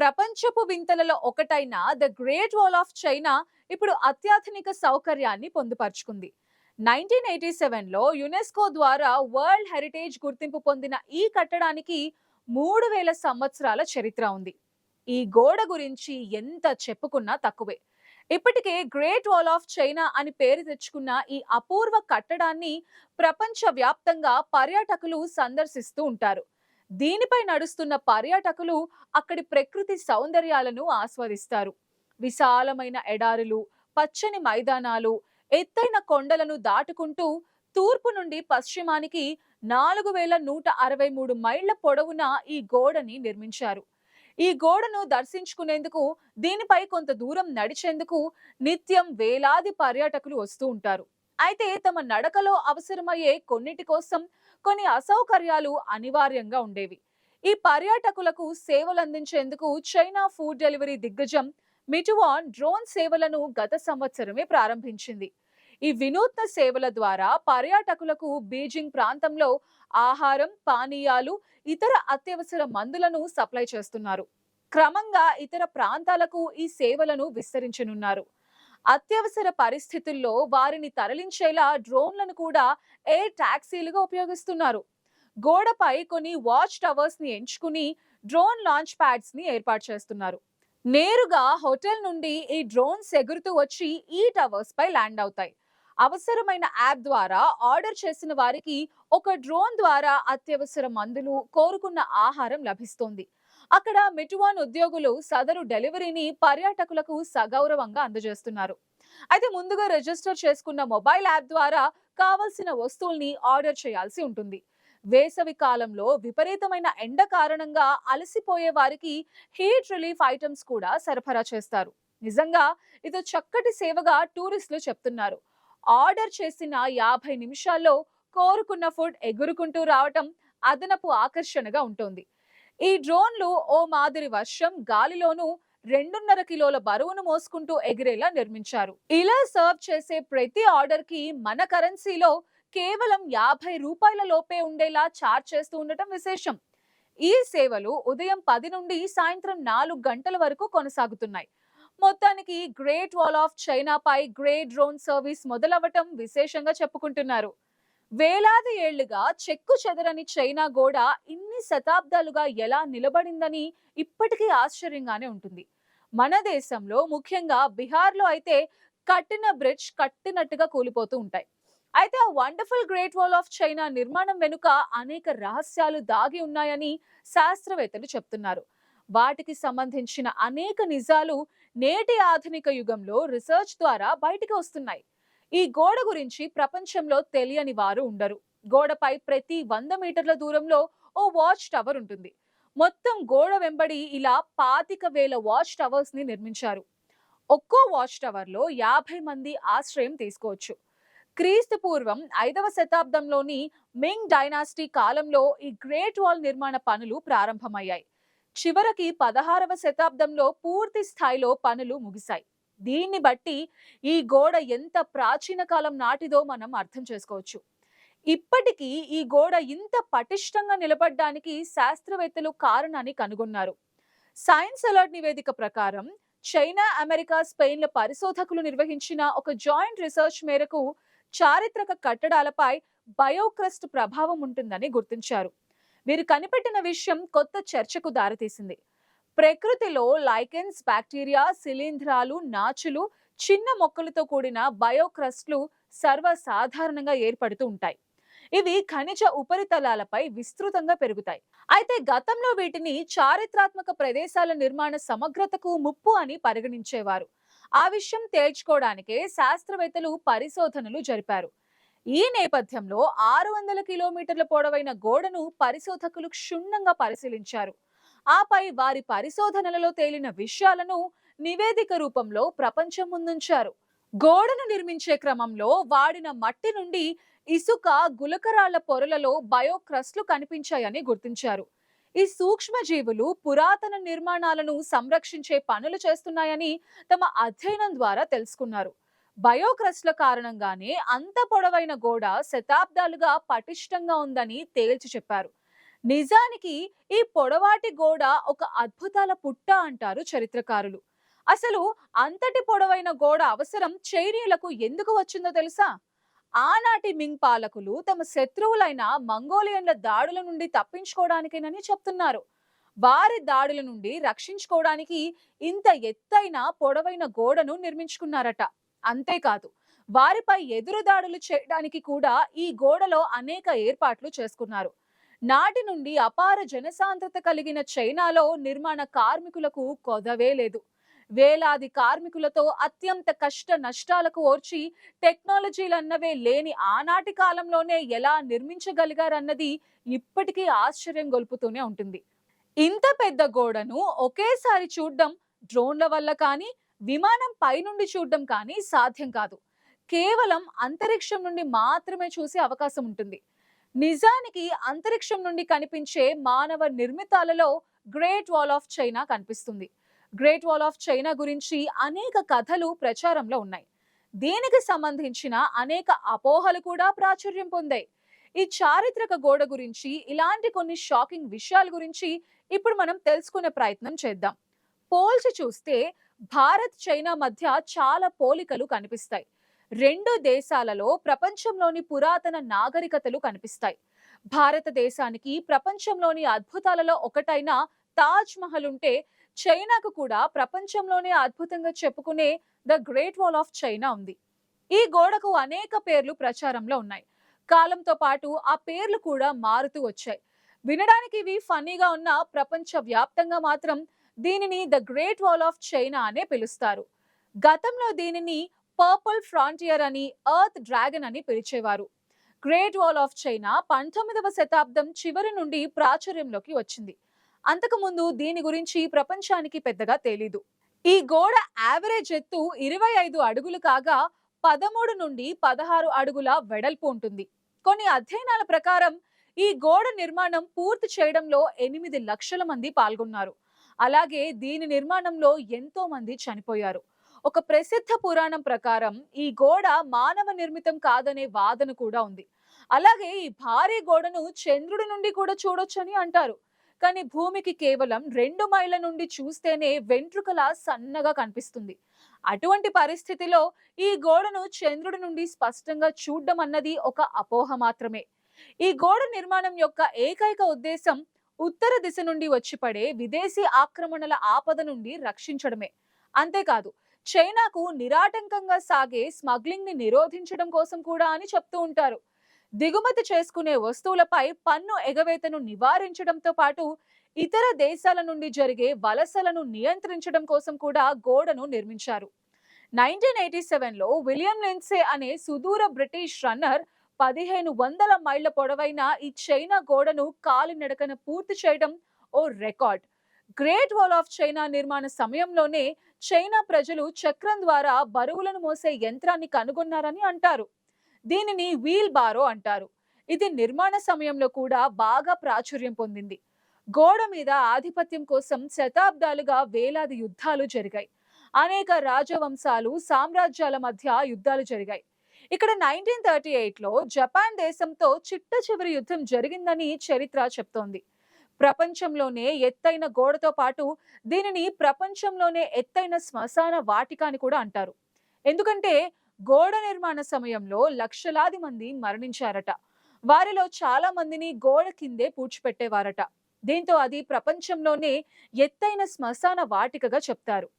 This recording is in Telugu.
ప్రపంచపు వింతలలో ఒకటైన the great wall of China ఇప్పుడు అత్యాధునిక సౌకర్యాన్ని పొందుపరుచుకుంది. 1987లో యునెస్కో ద్వారా వరల్డ్ హెరిటేజ్ గుర్తింపు పొందిన ఈ కట్టడానికి 3000 సంవత్సరాల చరిత్ర ఉంది. ఈ గోడ గురించి ఎంత చెప్పుకున్నా తక్కువే. ఇప్పటికే గ్రేట్ వాల్ ఆఫ్ చైనా అని పేరు తెచ్చుకున్న ఈ అపూర్వ కట్టడాన్ని ప్రపంచ వ్యాప్తంగా పర్యాటకులు సందర్శిస్తూ ఉంటారు. దీనిపై నడుస్తున్న పర్యాటకులు అక్కడి ప్రకృతి సౌందర్యాలను ఆస్వాదిస్తారు. విశాలమైన ఎడారులు, పచ్చని మైదానాలు, ఎత్తైన కొండలను దాటుకుంటూ తూర్పు నుండి పశ్చిమానికి 4163 మైళ్ల పొడవున ఈ గోడని నిర్మించారు. ఈ గోడను దర్శించుకునేందుకు, దీనిపై కొంత దూరం నడిచేందుకు నిత్యం వేలాది పర్యాటకులు వస్తూ ఉంటారు. అయితే తమ నడకలో అవసరమయ్యే కొన్నిటి కోసం కొన్ని అసౌకర్యాలు అనివార్యంగా ఉండేవి. ఈ పర్యాటకులకు సేవలు అందించేందుకు చైనా ఫుడ్ డెలివరీ దిగ్గజం మిటువాన్ డ్రోన్ సేవలను గత సంవత్సరమే ప్రారంభించింది. ఈ వినూత్న సేవల ద్వారా పర్యాటకులకు బీజింగ్ ప్రాంతంలో ఆహారం, పానీయాలు, ఇతర అత్యవసర మందులను సప్లై చేస్తున్నారు. క్రమంగా ఇతర ప్రాంతాలకు ఈ సేవలను విస్తరించనున్నారు. అత్యవసర పరిస్థితుల్లో వారిని తరలించేలా డ్రోన్లను కూడా ఎయిర్ టాక్సీలుగా ఉపయోగిస్తున్నారు. గోడపై కొన్ని వాచ్ టవర్స్ ని ఎంచుకుని డ్రోన్ లాంచ్ ప్యాడ్స్ ని ఏర్పాటు చేస్తున్నారు. నేరుగా హోటల్ నుండి ఈ డ్రోన్స్ ఎగురుతూ వచ్చి ఈ టవర్స్ పై ల్యాండ్ అవుతాయి. అవసరమైన యాప్ ద్వారా ఆర్డర్ చేసిన వారికి ఒక డ్రోన్ ద్వారా అత్యవసర మందులు, కోరుకున్న ఆహారం లభిస్తుంది. అక్కడ మిటువాన్ ఉద్యోగులు సదరు డెలివరీని పర్యాటకులకు సగౌరవంగా అందజేస్తున్నారు. అయితే ముందుగా రిజిస్టర్ చేసుకున్న మొబైల్ యాప్ ద్వారా కావలసిన వస్తువుల్ని ఆర్డర్ చేయాల్సి ఉంటుంది. వేసవి కాలంలో విపరీతమైన ఎండ కారణంగా అలసిపోయే వారికి హీట్ రిలీఫ్ ఐటమ్స్ కూడా సరఫరా చేస్తారు. నిజంగా ఇది చక్కటి సేవగా టూరిస్టులు చెప్తున్నారు. ఆర్డర్ చేసిన 50 నిమిషాల్లో కోరుకున్న ఫుడ్ ఎగురుకుంటూ రావటం అదనపు ఆకర్షణగా ఉంటుంది. ఈ డ్రోన్లు ఓ మాదిరి వర్షం గాలిలోనూ 2.5 కిలోల బరువును మోసుకుంటూ ఎగిరేలా నిర్మించారు. ఇలా సర్వ్ చేసే ప్రతి ఆర్డర్ కి మన కరెన్సీలో కేవలం 50 రూపాయల లోపే ఉండేలా చార్జ్ చేస్తూ ఉండటం విశేషం. ఈ సేవలు ఉదయం 10 నుండి సాయంత్రం 4 గంటల వరకు కొనసాగుతున్నాయి. మొత్తానికి గ్రేట్ వాల్ ఆఫ్ చైనాపై గ్రేట్ డ్రోన్ సర్వీస్ మొదలవటం విశేషంగా చెప్పుకుంటున్నారు. వేలాది ఏళ్లుగా చెక్కు చెదరని చైనా గోడ ఇన్ని శతాబ్దాలుగా ఎలా నిలబడిందని ఇప్పటికీ ఆశ్చర్యంగానే ఉంటుంది. మన దేశంలో ముఖ్యంగా బీహార్లో అయితే కట్టిన బ్రిడ్జ్ కట్టినట్టుగా కూలిపోతూ ఉంటాయి. అయితే ఆ wonderful great wall of China నిర్మాణం వెనుక అనేక రహస్యాలు దాగి ఉన్నాయని శాస్త్రవేత్తలు చెప్తున్నారు. వాటికి సంబంధించిన అనేక నిజాలు నేటి ఆధునిక యుగంలో రీసెర్చ్ ద్వారా బయటికి వస్తున్నాయి. ఈ గోడ గురించి ప్రపంచంలో తెలియని వారు ఉండరు. గోడపై ప్రతి 100 మీటర్ల దూరంలో ఓ వాచ్ టవర్ ఉంటుంది. మొత్తం గోడ వెంబడి ఇలా 25,000 వాచ్ టవర్స్ ని నిర్మించారు. ఒక్కో వాచ్ టవర్ లో 50 మంది ఆశ్రయం తీసుకోవచ్చు. క్రీస్తు పూర్వం 5వ శతాబ్దంలోని మింగ్ డైనాసిటీ కాలంలో ఈ గ్రేట్ వాల్ నిర్మాణ పనులు ప్రారంభమయ్యాయి. చివరికి 16వ శతాబ్దంలో పూర్తి స్థాయిలో పనులు ముగిశాయి. దీన్ని బట్టి ఈ గోడ ఎంత ప్రాచీన కాలం నాటిదో మనం అర్థం చేసుకోవచ్చు. ఇప్పటికీ ఈ గోడ ఇంత పటిష్టంగా నిలబడడానికి శాస్త్రవేత్తలు కారణాన్ని కనుగొన్నారు. సైన్స్ అలర్ట్ నివేదిక ప్రకారం చైనా, అమెరికా, స్పెయిన్ల పరిశోధకులు నిర్వహించిన ఒక జాయింట్ రీసెర్చ్ మేరకు చారిత్రక కట్టడాలపై బయోక్రస్ట్ ప్రభావం ఉంటుందని గుర్తించారు. వీరు కనిపెట్టిన విషయం కొత్త చర్చకు దారితీసింది. ప్రకృతిలో లైకెన్స్, బ్యాక్టీరియా, శిలీంధ్రాలు, నాచులు, చిన్న మొక్కలతో కూడిన బయోక్రస్ట్లు సర్వసాధారణంగా ఏర్పడుతూ ఉంటాయి. ఇవి ఖనిజ ఉపరితలాలపై విస్తృతంగా పెరుగుతాయి. అయితే గతంలో వీటిని చారిత్రాత్మక ప్రదేశాల నిర్మాణ సమగ్రతకు ముప్పు అని పరిగణించేవారు. ఆ విషయం తేల్చుకోవడానికే శాస్త్రవేత్తలు పరిశోధనలు జరిపారు. ఈ నేపథ్యంలో 600 కిలోమీటర్ల పొడవైన గోడను పరిశోధకులు క్షుణ్ణంగా పరిశీలించారు. ఆపై వారి పరిశోధనలలో తేలిన విషయాలను నివేదిక రూపంలో ప్రపంచం ముందుంచారు. గోడను నిర్మించే క్రమంలో వాడిన మట్టి నుండి ఇసుక, గులకరాళ్ల పొరలలో బయోక్రస్ట్లు కనిపించాయని గుర్తించారు. ఈ సూక్ష్మజీవులు పురాతన నిర్మాణాలను సంరక్షించే పనులు చేస్తున్నాయని తమ అధ్యయనం ద్వారా తెలుసుకున్నారు. బయోక్రస్ట్ల కారణంగానే అంత పొడవైన గోడ శతాబ్దాలుగా పటిష్టంగా ఉందని తేల్చి చెప్పారు. నిజానికి ఈ పొడవాటి గోడ ఒక అద్భుతాల పుట్ట అంటారు చరిత్రకారులు. అసలు అంతటి పొడవైన గోడ అవసరం చైనీయులకు ఎందుకు వచ్చిందో తెలుసా? ఆనాటి మింగ్ పాలకులు తమ శత్రువులైన మంగోలియన్ల దాడుల నుండి తప్పించుకోవడానికేనని చెప్తున్నారు. వారి దాడుల నుండి రక్షించుకోవడానికి ఇంత ఎత్తైన పొడవైన గోడను నిర్మించుకున్నారట. అంతేకాదు, వారిపై ఎదురు దాడులు చేయడానికి కూడా ఈ గోడలో అనేక ఏర్పాట్లు చేసుకున్నారు. నాటి నుండి అపార జనసాంద్రత కలిగిన చైనాలో నిర్మాణ కార్మికులకు కొదవే లేదు. వేలాది కార్మికులతో అత్యంత కష్ట నష్టాలకు ఓర్చి టెక్నాలజీలన్నవే లేని ఆనాటి కాలంలోనే ఎలా నిర్మించగలిగారన్నది ఇప్పటికీ ఆశ్చర్యం గొలుపుతూనే ఉంటుంది. ఇంత పెద్ద గోడను ఒకేసారి చూడడం డ్రోన్ల వల్ల కానీ, విమానం పైనుండి చూడడం కానీ సాధ్యం కాదు. కేవలం అంతరిక్షం నుండి మాత్రమే చూసే అవకాశం ఉంటుంది. నిజానికి అంతరిక్షం నుండి కనిపించే మానవ నిర్మితాలలో గ్రేట్ వాల్ ఆఫ్ చైనా కనిపిస్తుంది. గ్రేట్ వాల్ ఆఫ్ చైనా గురించి అనేక కథలు ప్రచారంలో ఉన్నాయి. దీనికి సంబంధించిన అనేక అపోహలు కూడా ప్రాచుర్యం పొందాయి. ఈ చారిత్రక గోడ గురించి ఇలాంటి కొన్ని షాకింగ్ విషయాల గురించి ఇప్పుడు మనం తెలుసుకునే ప్రయత్నం చేద్దాం. పోల్చి చూస్తే భారత్ చైనా మధ్య చాలా పోలికలు కనిపిస్తాయి. రెండు దేశాలలో ప్రపంచంలోని పురాతన నాగరికతలు కనిపిస్తాయి. భారతదేశానికి ప్రపంచంలోని అద్భుతాలలో ఒకటైన తాజ్ మహల్ ఉంటే, చైనాకు కూడా ప్రపంచంలోనే అద్భుతంగా చెప్పుకునే the great wall of China ఉంది. ఈ గోడకు అనేక పేర్లు ప్రచారంలో ఉన్నాయి. కాలంతో పాటు ఆ పేర్లు కూడా మారుతూ వచ్చాయి. వినడానికి ఇవి ఫన్నీగా ఉన్న ప్రపంచ వ్యాప్తంగా మాత్రం దీనిని the great wall of China అనే పిలుస్తారు. గతంలో దీనిని పర్పుల్ ఫ్రాంటియర్ అని, ఎర్త్ డ్రాగన్ అని పిలిచేవారు. గ్రేట్ వాల్ ఆఫ్ చైనా 19వ శతాబ్దం చివరి నుండి ప్రాచుర్యంలోకి వచ్చింది. అంతకుముందు దీని గురించి ప్రపంచానికి పెద్దగా తెలీదు. ఈ గోడ యావరేజ్ ఎత్తు 25 అడుగులు కాగా 13 నుండి 16 అడుగుల వెడల్పు ఉంటుంది. కొన్ని అధ్యయనాల ప్రకారం ఈ గోడ నిర్మాణం పూర్తి చేయడంలో 8 లక్షల మంది పాల్గొన్నారు. అలాగే దీని నిర్మాణంలో ఎంతో మంది చనిపోయారు. ఒక ప్రసిద్ధ పురాణం ప్రకారం ఈ గోడ మానవ నిర్మితం కాదనే వాదన కూడా ఉంది. అలాగే ఈ భారీ గోడను చంద్రుడి నుండి కూడా చూడొచ్చని అంటారు. కానీ భూమికి కేవలం 2 మైళ్ళ నుండి చూస్తేనే వెంట్రుకల సన్నగా కనిపిస్తుంది. అటువంటి పరిస్థితిలో ఈ గోడను చంద్రుడి నుండి స్పష్టంగా చూడడం అన్నది ఒక అపోహ మాత్రమే. ఈ గోడ నిర్మాణం యొక్క ఏకైక ఉద్దేశం ఉత్తర దిశ నుండి వచ్చి పడే విదేశీ ఆక్రమణల ఆపద నుండి రక్షించడమే. అంతేకాదు, చైనాకు నిరాటంకంగా సాగే స్మగ్లింగ్ ని నిరోధించడం కోసం కూడా అని చెప్తూ ఉంటారు. దిగుమతి చేసుకునే వస్తువులపై పన్ను ఎగవేతను నివారించడంతో పాటు ఇతర దేశాల నుండి జరిగే వలసలను నియంత్రించడం కోసం కూడా గోడను నిర్మించారు. 1987లో విలియం లిండ్సే అనే సుదూర బ్రిటిష్ రన్నర్ 1500 మైళ్ళ పొడవైన ఈ చైనా గోడను కాలినడకన పూర్తి చేయడం ఓ record. Great wall of China నిర్మాణ సమయంలోనే చైనా ప్రజలు చక్రం ద్వారా బరువులను మోసే యంత్రాన్ని కనుగొన్నారని అంటారు. దీనిని వీల్ బారో అంటారు. ఇది నిర్మాణ సమయంలో కూడా బాగా ప్రాచుర్యం పొందింది. గోడ మీద ఆధిపత్యం కోసం శతాబ్దాలుగా వేలాది యుద్ధాలు జరిగాయి. అనేక రాజవంశాలు, సామ్రాజ్యాల మధ్య యుద్ధాలు జరిగాయి. ఇక్కడ 1938లో జపాన్ దేశంతో చిట్ట చివరి యుద్ధం జరిగిందని చరిత్ర చెప్తోంది. ప్రపంచంలోనే ఎత్తైన గోడతో పాటు దీనిని ప్రపంచంలోనే ఎత్తైన శ్మశాన వాటిక అని కూడా అంటారు. ఎందుకంటే గోడ నిర్మాణ సమయంలో లక్షలాది మంది మరణించారట. వారిలో చాలా మందిని గోడ కిందే పూడ్చిపెట్టేవారట. దీంతో అది ప్రపంచంలోనే ఎత్తైన శ్మశాన వాటికగా చెప్తారు.